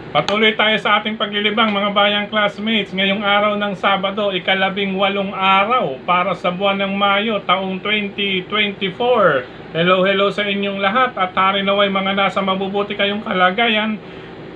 Patuloy tayo sa ating paglilibang mga bayang classmates. Ngayong araw ng Sabado, ika-18 araw para sa buwan ng Mayo, taong 2024. Hello sa inyong lahat at hari naway mga nasa mabubuti kayong kalagayan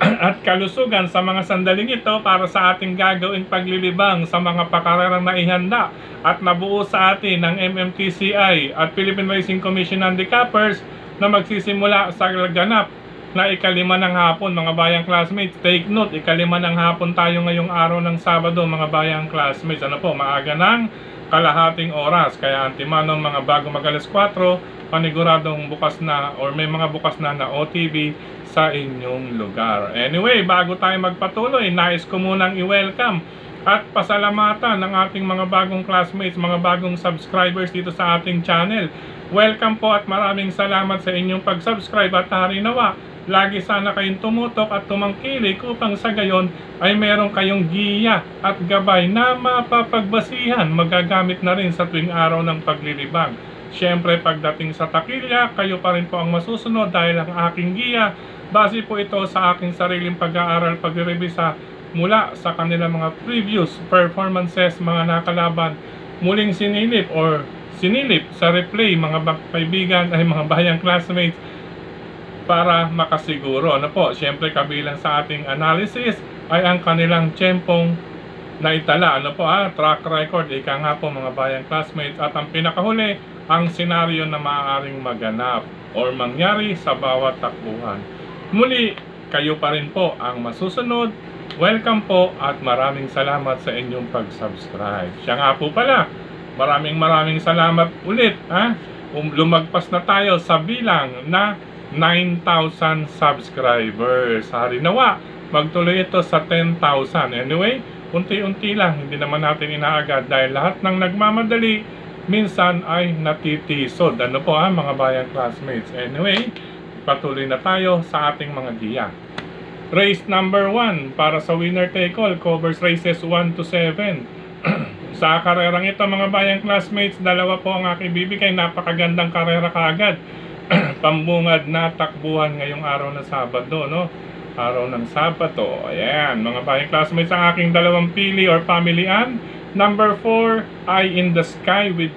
at kalusugan sa mga sandaling ito para sa ating gagawing paglilibang sa mga pakarerang naihanda at nabuo sa atin ng MMTCI at Philippine Racing Commission Handicappers na magsisimula sa ganap na ika-5 ng hapon mga bayang classmates. Take note, ika-5 ng hapon tayo ngayong araw ng Sabado mga bayang classmates. Ano po, maaga ng kalahating oras. Kaya antimano mga bago mag-alas 4, paniguradong bukas na or may mga bukas na OTV sa inyong lugar. Anyway, bago tayo magpatuloy, nais ko munang i-welcome at pasalamatan ng ating mga bagong classmates, mga bagong subscribers dito sa ating channel. Welcome po at maraming salamat sa inyong pag-subscribe at hari nawa lagi sana kayong tumutok at tumangkilik upang sa gayon ay meron kayong giya at gabay na mapapagbasihan magagamit na rin sa tuwing araw ng paglilibang. Siyempre pagdating sa takilya, kayo pa rin po ang masusunod dahil ang aking giya base po ito sa aking sariling pag-aaral, pagre-revisa mula sa kanilang mga previous performances, mga nakalaban muling sinilip sa replay mga kaibigan ay mga bayang classmates para makasiguro. Ano po, siyempre kabilang sa ating analysis ay ang kanilang tiyempong naitala. Ano po, track record, ika nga po mga bayang classmates. At ang pinakahuli, ang senaryo na maaaring maganap or mangyari sa bawat takbuhan. Muli, kayo pa rin po ang masusunod. Welcome po at maraming salamat sa inyong pag-subscribe. Siya nga po pala, maraming salamat ulit. Lumagpas na tayo sa bilang na 9,000 subscribers. Hari nawa, magtuloy ito sa 10,000. Anyway, unti-unti lang, hindi naman natin inaagad dahil lahat ng nagmamadali minsan ay natitisod. Ano po mga bayang classmates. Anyway, patuloy na tayo sa ating mga giya. Race number 1 para sa winner take all covers races 1 to 7. Sa karerang ito mga bayang classmates, dalawa po ang aking bibigay. Napakagandang karera kaagad. Pambungad na takbuhan ngayong araw ng Sabado, no? Araw ng Sabado. Ayan, mga bayang classmates, ang aking dalawang pili or pamilian. Number 4 ay In the Sky with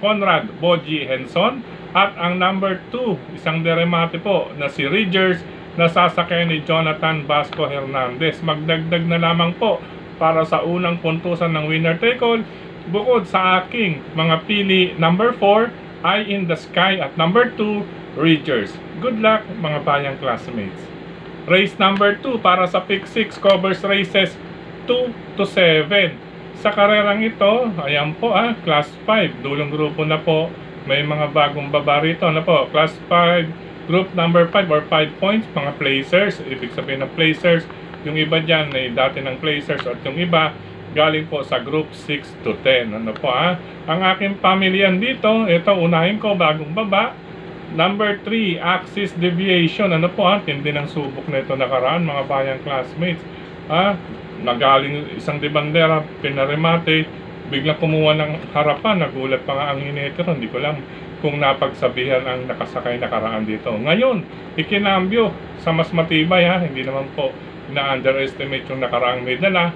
Conrad Boji Henson. At ang number 2, isang deremate po na si Ridgers na sasakyan ni Jonathan Vasco Hernandez. Magdagdag na lamang po para sa unang puntusan ng winner take all. Bukod sa aking mga pili, number 4 ay In the Sky at number 2, Ridgers. Good luck mga bayang classmates. Race number 2 para sa pick 6 covers races 2 to 7. Sa karerang ito, ayan po class 5, dulong grupo na po. May mga bagong baba rito na po. Class 5, group number 5 or 5 points, mga placers. Ibig sabihin ng placers, yung iba dyan ay dati ng placers at yung iba galing po sa group 6 to 10. Ano po ang aking pamilyan dito, ito unahin ko bagong baba. Number 3, axis deviation. Ano po tindi ng subok na ito nakaraan mga bayang classmates. Nagaling isang debandera, pinaremate, biglang kumuha ng harapan, nagulat pa nga ang hinetero. Hindi ko lang kung napagsabihan ang nakasakay nakaraan dito. Ngayon, ikinambyo sa mas matibay hindi naman po na-underestimate yung nakaraang may dala.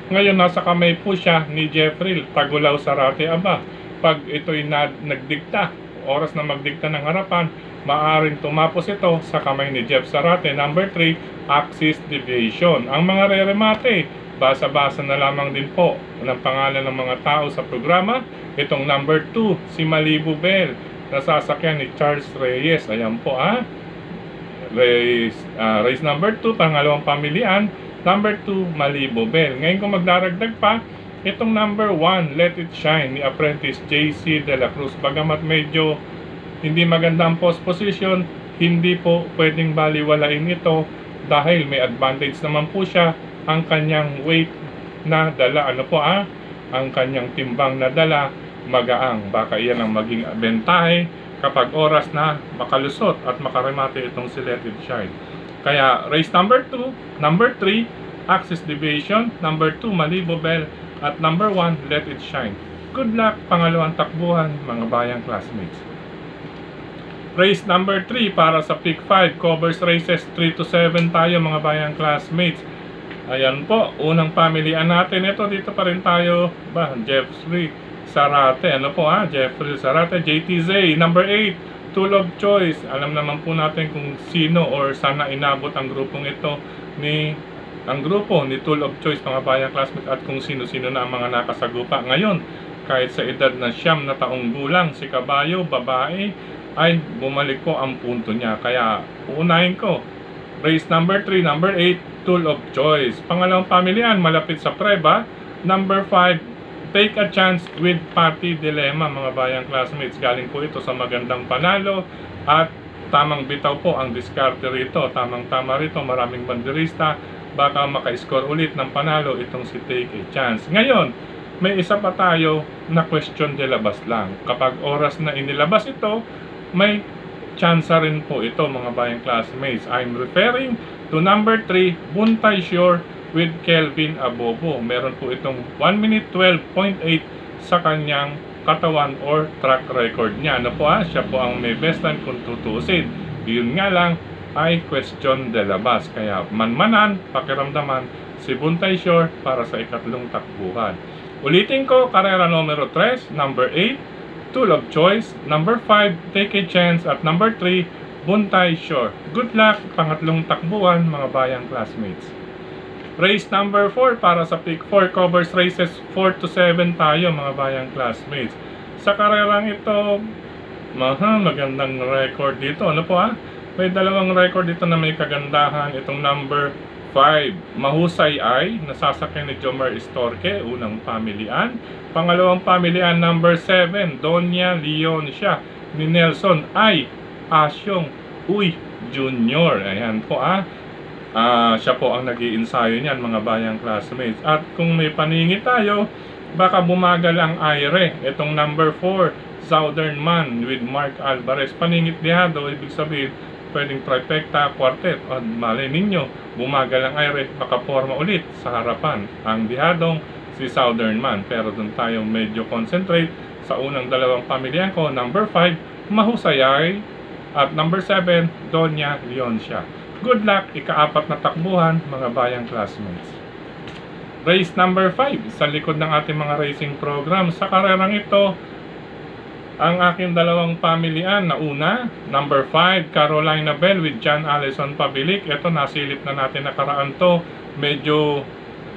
Ngayon, nasa kamay po siya ni Jeffrey Tagulaw Sarate Aba. Pag ito'y nagdikta, oras na magdikta ng harapan, maaaring tumapos ito sa kamay ni Jeff Sarate. Number 3, axis deviation. Ang mga re-remate, basa-basa na lamang din po ng pangalan ng mga tao sa programa. Itong number 2, si Malibu Bell, nasasakyan ni Charles Reyes. Ayan po race number 2, pangalawang pamilian. Number 2, Malibu Bell. Ngayon kung magdaragdag pa, itong number 1, Let It Shine ni Apprentice JC De La Cruz. Bagamat medyo hindi maganda ang post position, hindi po pwedeng baliwalain ito dahil may advantage naman po siya. Ang kanyang weight na dala, ang kanyang timbang na dala, magaang. Baka iyan ang maging bentahe kapag oras na makalusot at makaremate itong si Let It Shine. Kaya race number 2, number 3, axis deviation, number 2, Malibu Bell, at number 1, Let It Shine. Good luck pangalawang takbuhan mga bayang classmates. Race number 3 para sa pick 5, covers races 3 to 7 tayo mga bayang classmates. Ayan po, unang pamilihan natin. Ito, dito pa rin tayo, Jeffrey Sarate. Ano po Jeffrey Sarate, JTZ. Number 8, Tool of Choice. Alam naman po natin kung sino or sana inabot ang grupong ito ang grupo ni Tool of Choice mga bayang classmates, at kung sino-sino na ang mga nakasagupa ngayon. Kahit sa edad na 9 na taong gulang, si kabayo, babae, ay bumalik po ang punto niya. Kaya uunahin ko, race number 3, number 8, Tool of Choice. Pangalawang pamilihan, malapit sa preba, number 5, Take a Chance with Party Dilemma mga bayang classmates. Galing po ito sa magandang panalo at tamang bitaw po ang diskarte rito. Tamang-tama rito, maraming banderista, baka maka-score ulit ng panalo itong si Take a Chance. Ngayon, may isa pa tayo na question de labas lang. Kapag oras na inilabas ito, may chance rin po ito mga bayang classmates. I'm referring to number 3, Buntay Shore with Kelvin Abobo. Meron po itong 1 minute 12.8 sa kanyang katawan or track record niya. Ano po siya po ang may best time kung tutuusin. Yun nga lang ay question de labas. Kaya manmanan, pakiramdaman si Buntay Shore para sa ikatlong takbuhan. Ulitin ko, karera numero 3, number 8, Tool of Choice, number 5, Take a Chance, at number 3, Buntay Shore. Good luck, pangatlong takbuhan mga bayang classmates. Race number 4 para sa pick 4, covers races 4 to 7 tayo mga bayang classmates. Sa karerang ito, magandang record dito. Ano po May dalawang record dito na may kagandahan. Itong number 5, Mahusay Ay, nasasakyan ni Jomar Istorque, unang pamilian. Pangalawang pamilian, number 7, Donya Leon siya, ni Nelson Ay Asyong Uy Junior. Ayan po siya po ang nag-iinsayo niyan mga bayang classmates. At kung may paningit tayo, baka bumagal ang Aire. Itong number 4, Southern Man with Mark Alvarez. Paningit dihado, ibig sabihin pwedeng trifecta, quartet. At malay ninyo, bumagal ang Aire, baka forma ulit sa harapan ang dihadong si Southern Man. Pero doon tayo medyo concentrate sa unang dalawang pamilyan ko. Number 5, Mahusayay, at number 7, Donya Leoncia. Good luck, ika-4 na takbuhan mga bayang classmates. Race number 5 sa likod ng ating mga racing program. Sa karerang ito, ang aking dalawang pamilian na una, number 5, Carolina Bell with John Allison Pabilik. Ito, nasilip na natin nakaraan to. Medyo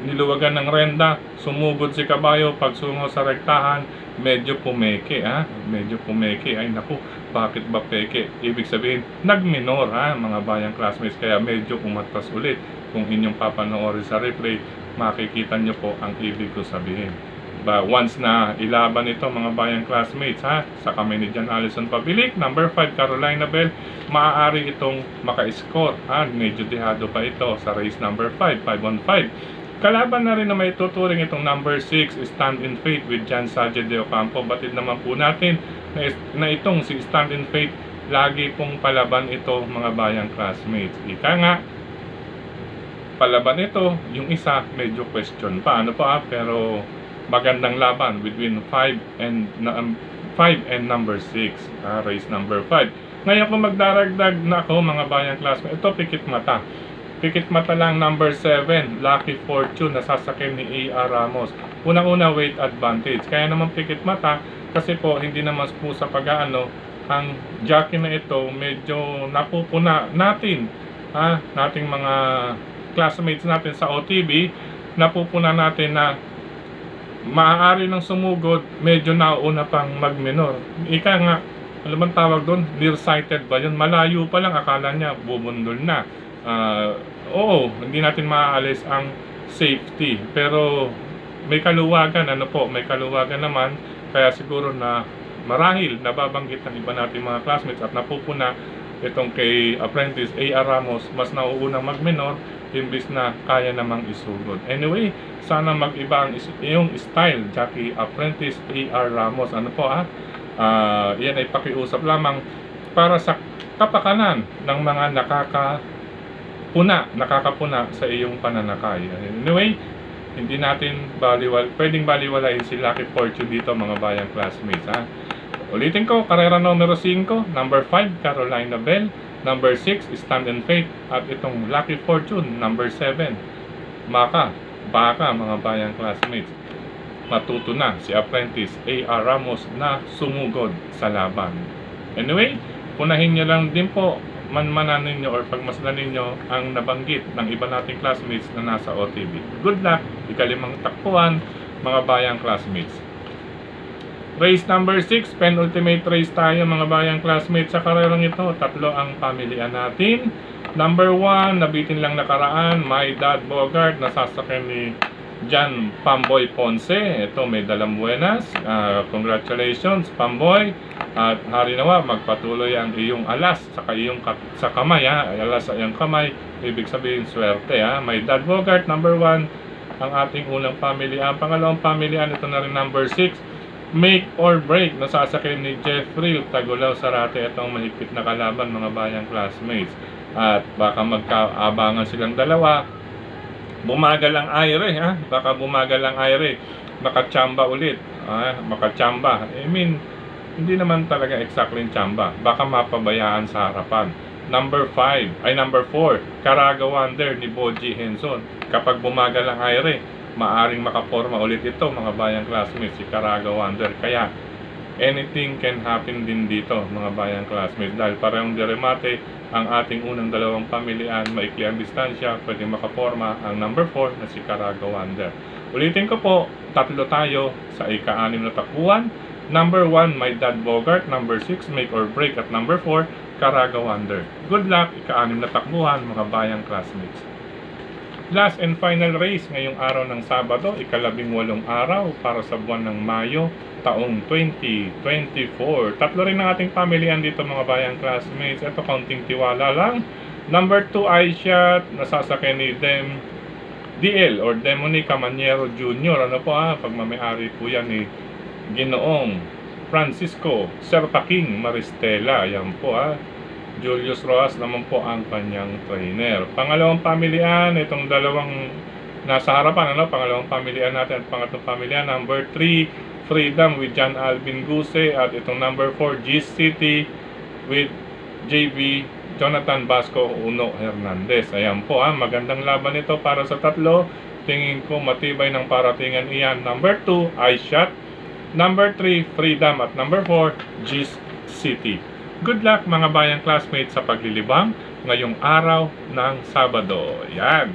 niluwagan ng renda, sumugod si kabayo, pagsungo sa rektahan, medyo pumeke medyo pumeke. Ay naku, bakit ba peke? Ibig sabihin, nagminor mga bayang classmates, kaya medyo umatras ulit. Kung inyong papanoorin sa replay, makikita nyo po ang ibig ko sabihin. Once na ilaban ito mga bayang classmates sa kamay ni John Allison Pabilik, number 5, Carolina Bell, maaari itong maka-score medyo dihado pa ito sa race number 5, 5-on-5. Kalaban na rin na may tuturing itong number 6, Stand in Faith with John Sanchez de Ocampo. Batid naman po natin na itong si Stand in Faith, lagi pong palaban ito mga bayang classmates. Ika nga, palaban ito, yung isa medyo question pa. Pero magandang laban between 5 and number 6, race number 5. Ngayon kung magdaragdag na ako mga bayang classmates, ito pikit mata. Pikit mata lang number 7, Lucky Fortune, nasasakyan ni A.R. Ramos. Unang-una, weight advantage. Kaya naman pikit mata kasi po hindi naman po sa pag-aano ang jockey na ito medyo napupuna natin nating mga classmates natin sa OTB, napupuna natin na maaari nang sumugod, medyo nauna pang mag-minor. Ika nga, alam bang tawag doon? Nearsighted ba yun? Malayo pa lang, akala niya bubundol na. Hindi natin maaalis ang safety, pero may kaluwagan, may kaluwagan naman, kaya siguro na marahil nababanggit ng iba nating mga classmates at napupuna itong kay apprentice A.R. Ramos, mas nauunang mag-minor imbis na kaya namang isugod. Anyway, sana mag-iba ang yung style, jockey apprentice A.R. Ramos. Yan ay pakiusap lamang para sa kapakanan ng mga nakakapuna sa iyong pananakay. Anyway, hindi natin pwedeng baliwalain si Lucky Fortune dito mga bayang classmates. Ulitin ko, karera numero 5, number 5, Carolina Bell, number 6, Stand and Faith, at itong Lucky Fortune, number 7, Baka mga bayang classmates. Matuto na si Apprentice A.R. Ramos na sumugod sa laban. Anyway, punahin nyo lang din po, manmanan ninyo or pagmasdan ninyo ang nabanggit ng iba nating classmates na nasa OTV. Good luck, ikalimang takpuan, mga bayang classmates. Race number 6, penultimate race tayo mga bayang classmates sa karerang ito. Tatlo ang pamilihan natin. Number 1, nabitin lang nakaraan, My Dad Bogart, nasasakyan ni John Pamboy Ponce. Ito may dalang buenas. Congratulations Pamboy. At hari nawa, magpatuloy ang iyong alas saka iyong sa kamay. Alas sa iyong kamay, ibig sabihin swerte. My Dad Bogart, number 1, ang ating unang pamilihan. Pangalawang pamilihan, ito na rin number 6, Make or Break, nasasakyan ni Jeffrey Tagulaw Sarate. Itong mahigpit na kalaban mga bayang classmates. At baka magkaabangan silang dalawa. Bumagal ang Aire, baka bumagal ang Aire, makachamba ulit, makachamba. I mean, hindi naman talaga exactly chamba, baka mapabayaan sa harapan. Number 4, Caraga Wonder ni Boji Henson. Kapag bumagal ang Aire, maaring makaporma ulit ito mga bayang classmates, si Caraga Wonder. Kaya anything can happen din dito mga bayang classmates, dahil parehong diremate ang ating unang dalawang pamilihan, maikli ang distansya, pwedeng makaporma ang number 4 na si Caraga Wonder. Ulitin ko po, tatlo tayo sa ika-6 na takbuhan. Number 1, My Dad Bogart, number 6, Make or Break, at number 4, Caraga Wonder. Good luck, ika-6 na takbuhan mga bayang classmates. Last and final race ngayong araw ng Sabado, ika-18 araw para sa buwan ng Mayo, taong 2024. Tatlo rin ang ating pamilihan dito mga bayang classmates. Ito, kaunting tiwala lang. Number 2, iShot, nasasakyan ni DL or Demonica Maniero Jr. Ano po pagmamayari po yan ni Ginoong Francisco Serpaking Maristela. Yan po Julius Roas naman po ang kanyang trainer. Pangalawang pamilihan, itong dalawang nasa harapan, pangalawang pamilihan natin at pangatlong pamilihan, number 3, Freedom with John Alvin Guse, at itong number 4, Gist City with JB Jonathan Basco Uno Hernandez. Ayan po magandang laban ito para sa tatlo. Tingin ko matibay ng paratingan iyan. Number 2, iShot, number 3, Freedom, at number 4, Gist City. Good luck mga bayang classmates sa paglilibang ngayong araw ng Sabado. Yan.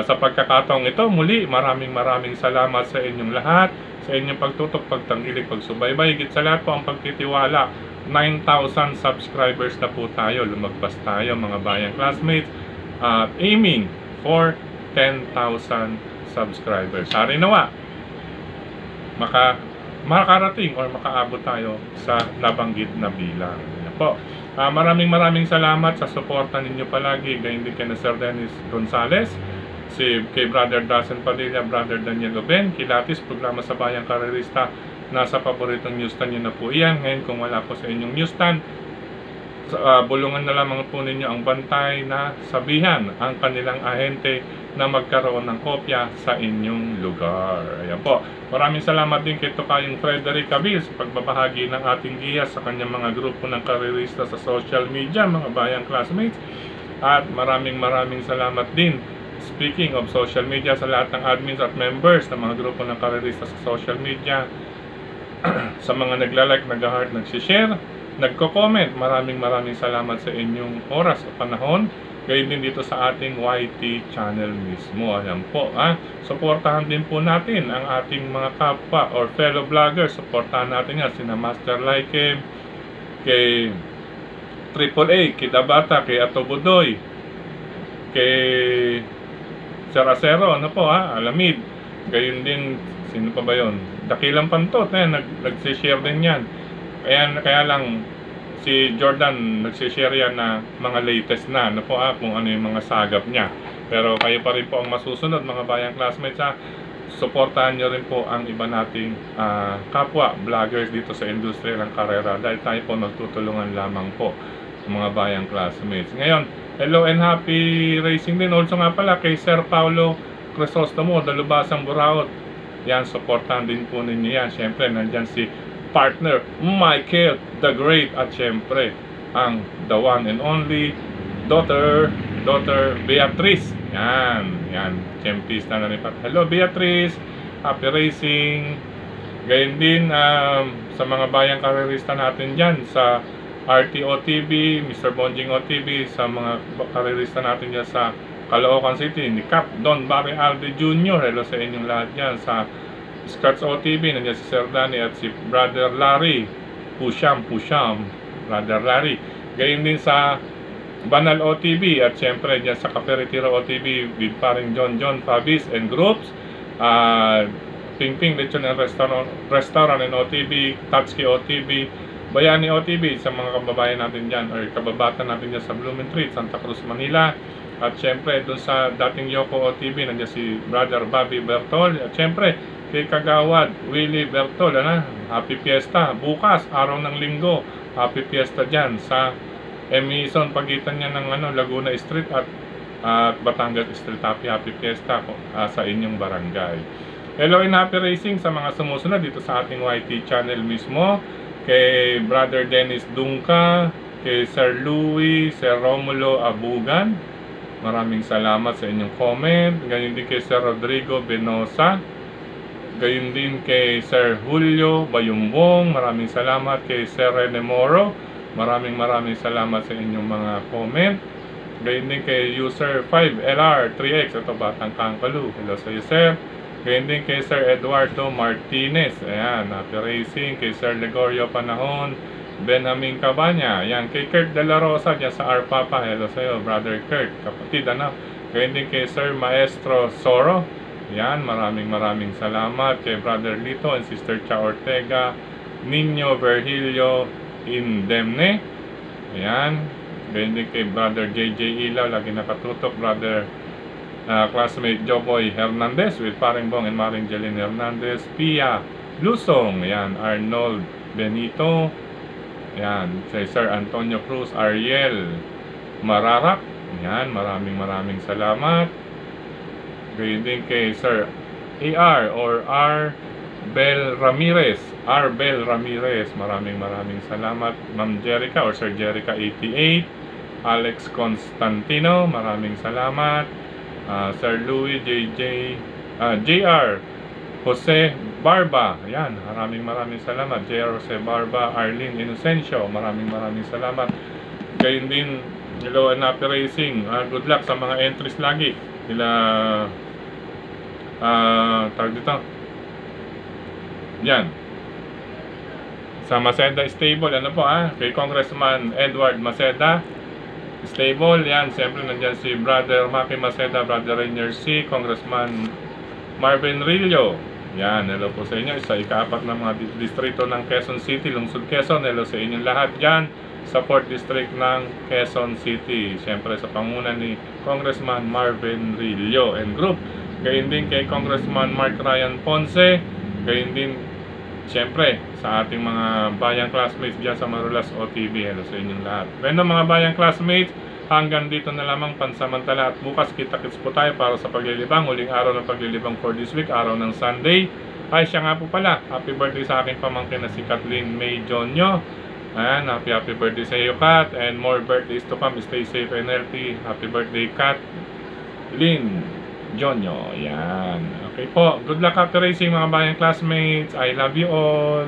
Sa pagkakataong ito, muli maraming salamat sa inyong lahat, sa inyong pagtutok, pagtanggilig, pagsubaybay. Higit sa lahat po ang pagtitiwala. 9,000 subscribers na po tayo. Lumagpas tayo mga bayang classmates. Aiming for 10,000 subscribers. Hari nawa, makarating or makaabot tayo sa nabanggit na bilang. Po. Maraming salamat sa suporta ninyo palagi. Gayon din kay Sir Dennis Gonzales, kay Brother Dazen Padilla, Brother Daniel Oben, Kilatis, programa sa Bayang Karerista. Nasa paboritong newsstand nyo na po iyan. Ngayon kung wala po sa inyong newsstand, bulungan na lamang po ninyo ang bantay na sabihan ang kanilang ahente na magkaroon ng kopya sa inyong lugar. Ayan po. Maraming salamat din kay Tokayong Frederick Cabil sa pagbabahagi ng ating giya sa kanyang mga grupo ng karerista sa social media, mga bayang classmates. At maraming salamat din, speaking of social media, sa lahat ng admins at members ng mga grupo ng karerista sa social media, sa mga nagla-like, nag-heart, nag-share, nagko-comment. Maraming salamat sa inyong oras at panahon. Gayon din dito sa ating YT channel mismo. Ayan po. Suportahan din po natin ang ating mga kapwa or fellow vloggers. Suportahan natin yan. Sina Master Like, kay AAA, kay Dabata, kay Atobudoy, kay Sir Acero, Alamid. Gayon din, sino pa ba yun? Dakilang Pantot, nagsishare din yan. Kaya lang, si Jordan nagsishare yan na mga latest na kung ano yung mga sagap niya. Pero kayo pa rin po ang masusunod mga bayang classmates. Suportahan nyo rin po ang iba nating kapwa vloggers dito sa industriya ng karera, dahil tayo po nagtutulungan lamang po mga bayang classmates. Ngayon, hello and happy racing din also nga pala kay Sir Paulo Crisostomo, Dalubasang Buraot. Yan, suportahan din po ninyo yan. Siyempre, nandyan si partner, Michael the Great, at syempre, ang the one and only daughter Beatrice. Yan, champista na rin. Hello Beatrice, happy racing. Gayun din sa mga bayang karerista natin dyan sa RTO TV, Mr. Bonjing OTV, sa mga karerista natin dyan sa Caloocan City, ni Cap Don Barry Alde Jr. Hello sa inyong lahat dyan. Sa Scratch OTV, nandiyan si Sir Danny at si Brother Larry. Pusham, Brother Larry. Gayun din sa Banal OTV at syempre dyan sa Cafe Retiro OTV with paring John Fabis and groups. Ping Lechon and Restaurant and OTV, Tatsuki OTV, Bayani OTV sa mga kababayan natin dyan or kababatan natin dyan sa Blumentritt, Santa Cruz, Manila. At syempre doon sa dating Yoko OTV nandiyan si Brother Bobby Bertol. At syempre kay Kagawad Willie Bertol, happy fiesta bukas, araw ng linggo. Happy fiesta dyan sa Emison, pagitan niya ng Laguna Street at Batangas Street. Happy fiesta sa inyong barangay. Hello and happy racing sa mga sumusunod dito sa ating YT channel mismo. Kay Brother Dennis Dungka, kay Sir Louis, Sir Romulo Abugan, maraming salamat sa inyong comment. Ganyan din kay Sir Rodrigo Benosa, gayon din kay Sir Julio Bayumbong, maraming salamat. Kay Sir Rene Moro, maraming salamat sa inyong mga comment. Gayon din kay user 5LR3X, ito Batang Kangkalu, hello sa iyo sir. Gayon din kay Sir Eduardo Martinez, ayan, happy racing. Kay Sir Legorio Panahon, Benjamin Cabanya, ayan. Kay Kurt De La Rosa dyan sa Arpapa, hello sa iyo Brother Kurt, kapatid Gayon din kay Sir Maestro Soro, ayan, maraming salamat. Kay Brother Lito and Sister Cha Ortega, Nino Virgilio Indemne, ayan. Gayon din kay Brother JJ Ilaw, lagi nakatutok. Brother classmate Joboy Hernandez with paring Bong and Maring Jeline Hernandez. Pia Lusong, ayan. Arnold Benito, ayan. Kay Sir Antonio Cruz, Ariel Mararak, ayan, maraming salamat. Gayon din kay Sir AR or R Bel Ramirez, maraming salamat. Ma'am Jerica or Sir Jerica 88, Alex Constantino, maraming salamat. Sir Louis JR Jose Barba, ayan, maraming salamat. JR Jose Barba, Arlene Inocencio, maraming salamat. Gayon din, hello and happy racing. Good luck sa mga entries lagi nila. Tawag dito yan sa Maceda Stable, kay Congressman Edward Maceda Stable, yan, siyempre nandyan si Brother Maki Maceda, Brother Rainier C, Congressman Marvin Rillo, yan, hello po sa inyo, sa ika-4 ng mga distrito ng Quezon City, Lungsod Quezon, hello sa inyong lahat dyan sa 4th District ng Quezon City, siyempre sa pangunan ni Congressman Marvin Rillo and group. Gayon din kay Congressman Mark Ryan Ponce, gayon din siyempre sa ating mga bayang classmates dyan sa Marulas OTV, hello sa inyong lahat. Bueno mga bayang classmates, hanggang dito na lamang pansamantala at bukas kita-kits po tayo para sa paglilibang. Huling araw ng paglilibang for this week, araw ng Sunday. Ay siya nga po pala, happy birthday sa aking pamangkin na si Kathleen May Jonyo. Ayan, happy birthday sa iyo Kat, and more birthdays to come. Stay safe and healthy. Happy birthday Kathleen Jonyo. Yan. Okay po. Good luck after racing mga bayang classmates. I love you all.